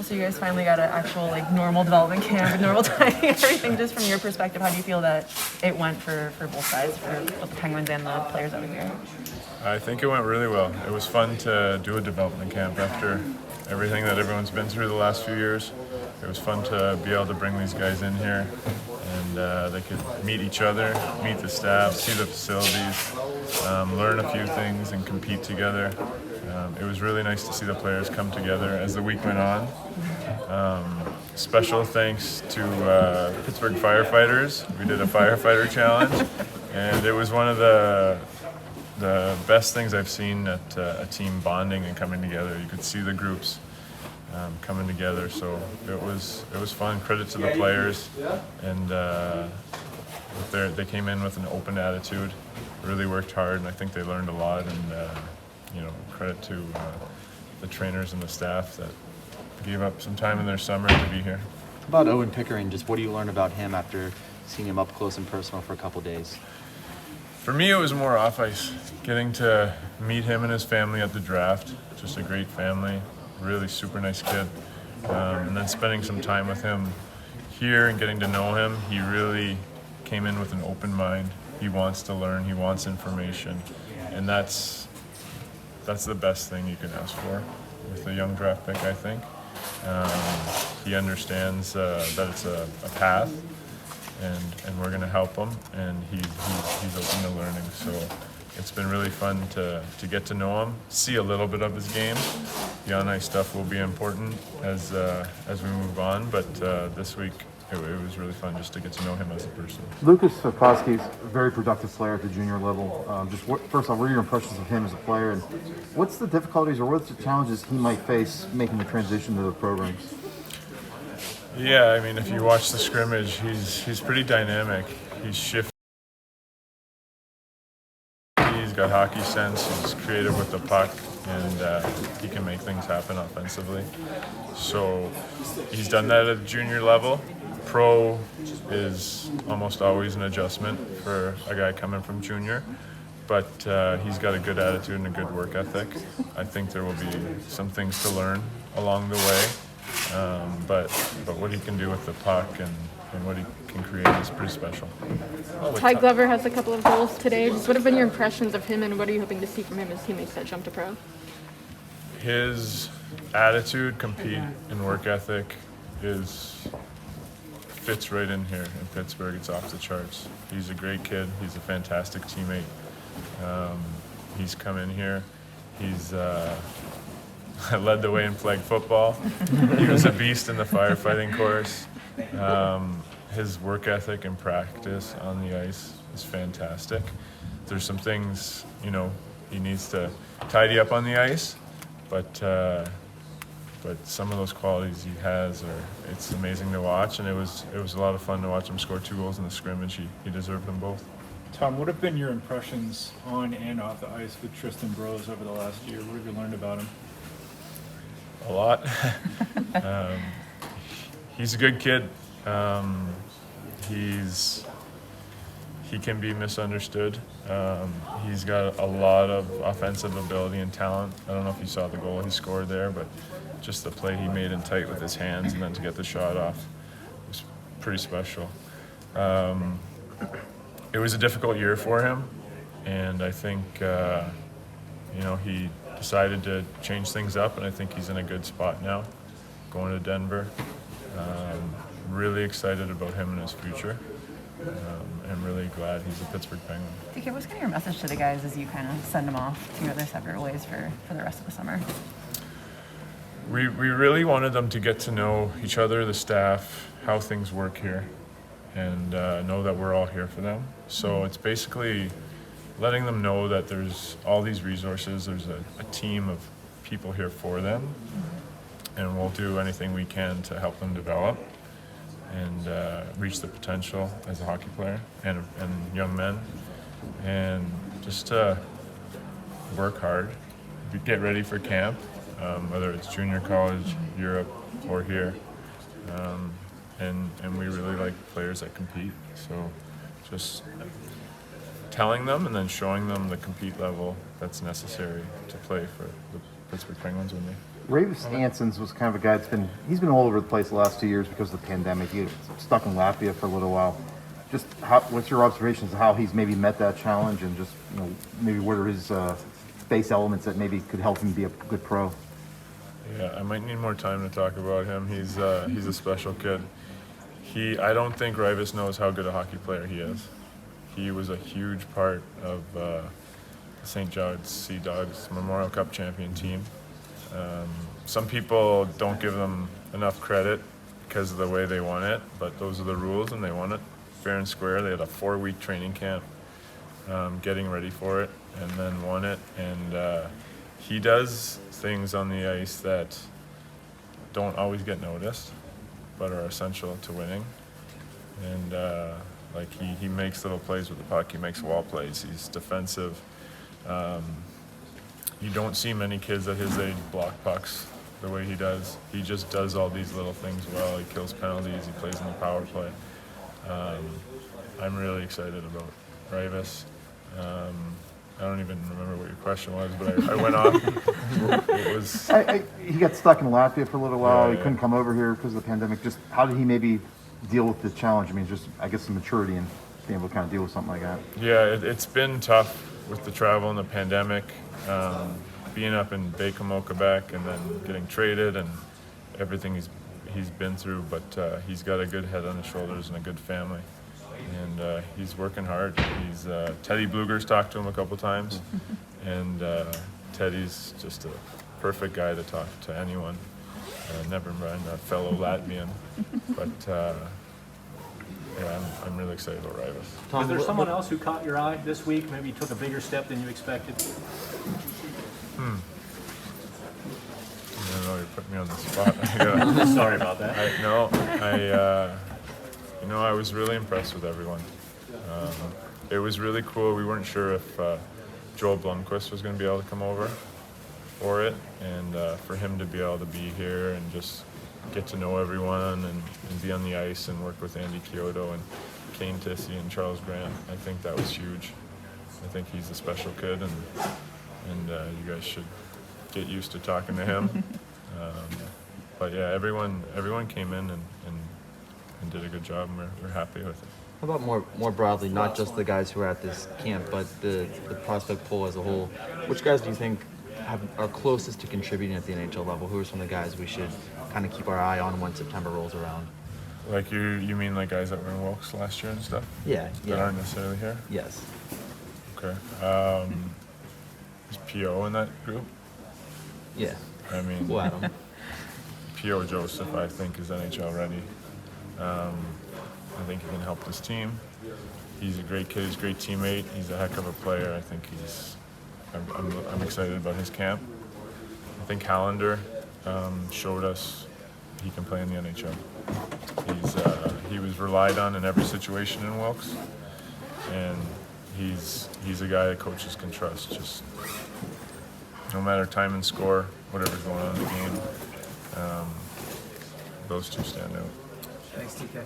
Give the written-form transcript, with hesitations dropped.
So you guys finally got an actual normal development camp and normal timing and everything. Just from your perspective, how do you feel that it went for both sides, for both the Penguins and the players over here? I think it went really well. It was fun to do a development camp after everything that everyone's been through the last few years. It was fun to be able to bring these guys in here and they could meet each other, meet the staff, see the facilities, learn a few things and compete together. It was really nice to see the players come together as the week went on. Special thanks to Pittsburgh firefighters. We did a firefighter challenge, and it was one of the best things I've seen at a team bonding and coming together. You could see the groups coming together, so it was fun. Credit to the players, and they came in with an open attitude, really worked hard, and I think they learned a lot. And credit to the trainers and the staff that gave up some time in their summer to be here. About Owen Pickering, just what do you learn about him after seeing him up close and personal for a couple days? For me, it was more off ice, getting to meet him and his family at the draft. Just a great family, really super nice kid. And then spending some time with him here and getting to know him, he really came in with an open mind. He wants to learn, he wants information, and that's the best thing you can ask for with a young draft pick, I think. He understands that it's a path, and we're going to help him, and he's open to learning. So it's been really fun to get to know him, see a little bit of his game. The on-ice stuff will be important as we move on, but this week it was really fun just to get to know him as a person. Lucas Svejkovsky is a very productive player at the junior level. First off, what are your impressions of him as a player, and what's the difficulties or what's the challenges he might face making the transition to the programs? Yeah, I mean, if you watch the scrimmage, he's pretty dynamic. He's shifty. He's got hockey sense. He's creative with the puck, and he can make things happen offensively. So he's done that at the junior level. Pro is almost always an adjustment for a guy coming from junior, but he's got a good attitude and a good work ethic. I think there will be some things to learn along the way, but what he can do with the puck and what he can create is pretty special. Ty Glover has a couple of goals today. Just what have been your impressions of him, and what are you hoping to see from him as he makes that jump to pro? His attitude, compete, and work ethic fits right in here in Pittsburgh. It's off the charts. He's a great kid. He's a fantastic teammate. He's come in here. He's led the way in flag football. He was a beast in the firefighting course. His work ethic and practice on the ice is fantastic. There's some things, he needs to tidy up on the ice, but some of those qualities he has it's amazing to watch, and it was a lot of fun to watch him score 2 goals in the scrimmage. He deserved them both. Tom, what have been your impressions on and off the ice with Tristan Broz over the last year? What have you learned about him? A lot. He's a good kid. He can be misunderstood. He's got a lot of offensive ability and talent. I don't know if you saw the goal he scored there, but just the play he made in tight with his hands and then to get the shot off was pretty special. It was a difficult year for him, and I think he decided to change things up, and I think he's in a good spot now, going to Denver. Really excited about him and his future. I'm really glad he's a Pittsburgh Penguin. DK, what's kind of your message to the guys as you kind of send them off to their separate ways for the rest of the summer? We really wanted them to get to know each other, the staff, how things work here, and know that we're all here for them. So it's basically letting them know that there's all these resources, there's a team of people here for them, and we'll do anything we can to help them develop and reach the potential as a hockey player and young men, and just to work hard, get ready for camp, whether it's junior college, Europe, or here. And we really like players that compete, so just telling them and then showing them the compete level that's necessary to play for the Pittsburgh Penguins with me. Ravis Ansons was kind of a guy he's been all over the place the last 2 years because of the pandemic. He was stuck in Latvia for a little while. Just what's your observations of how he's maybe met that challenge, and just maybe what are his base elements that maybe could help him be a good pro? Yeah, I might need more time to talk about him. He's a special kid. I don't think Ravis knows how good a hockey player he is. He was a huge part of the St. John's Sea Dogs Memorial Cup champion team. Some people don't give them enough credit because of the way they won it, but those are the rules, and they won it fair and square. They had a 4-week training camp getting ready for it, and then won it. And he does things on the ice that don't always get noticed, but are essential to winning. And like he makes little plays with the puck. He makes wall plays. He's defensive. You don't see many kids at his age block pucks the way he does. He just does all these little things well. He kills penalties. He plays in the power play. I'm really excited about Ravis. I don't even remember what your question was, but I went off. It was. He got stuck in Latvia for a little while. Yeah, He yeah. couldn't come over here because of the pandemic. Just how did he maybe deal with the challenge? I mean, just I guess the maturity and being able to kind of deal with something like that. Yeah, it's been tough with the travel and the pandemic, being up in Baie-Comeau, Quebec, and then getting traded and everything he's been through. But he's got a good head on his shoulders and a good family, and he's working hard. He's Teddy Bluger's talked to him a couple times, and Teddy's just a perfect guy to talk to anyone. Never mind a fellow Latvian, but. Yeah, I'm really excited about Ravis. Was there someone else who caught your eye this week? Maybe took a bigger step than you expected? I don't know, you're putting me on the spot. Sorry about that. I was really impressed with everyone. It was really cool. We weren't sure if Joel Blomqvist was going to be able to come over for it, and for him to be able to be here and just get to know everyone and be on the ice and work with Andy Chiodo and Kane Tissey and Charles Grant. I think that was huge. I think he's a special kid, and you guys should get used to talking to him. But yeah, everyone came in and did a good job, and we're happy with it. How about more broadly, not just the guys who are at this camp, but the prospect pool as a whole? Which guys do you think are closest to contributing at the NHL level? Who are some of the guys we should kind of keep our eye on when September rolls around? Like you mean like guys that were in Wilkes last year and stuff? Yeah. That aren't necessarily here? Yes. Okay. Is P.O. in that group? Yeah. I mean, We'll add 'em. P.O. Joseph, I think, is NHL ready. I think he can help this team. He's a great kid. He's a great teammate. He's a heck of a player. I think I'm excited about his camp. I think Hallander showed us he can play in the NHL. He was relied on in every situation in Wilkes, and he's a guy that coaches can trust. Just no matter time and score, whatever's going on in the game, those two stand out. Thanks, TK.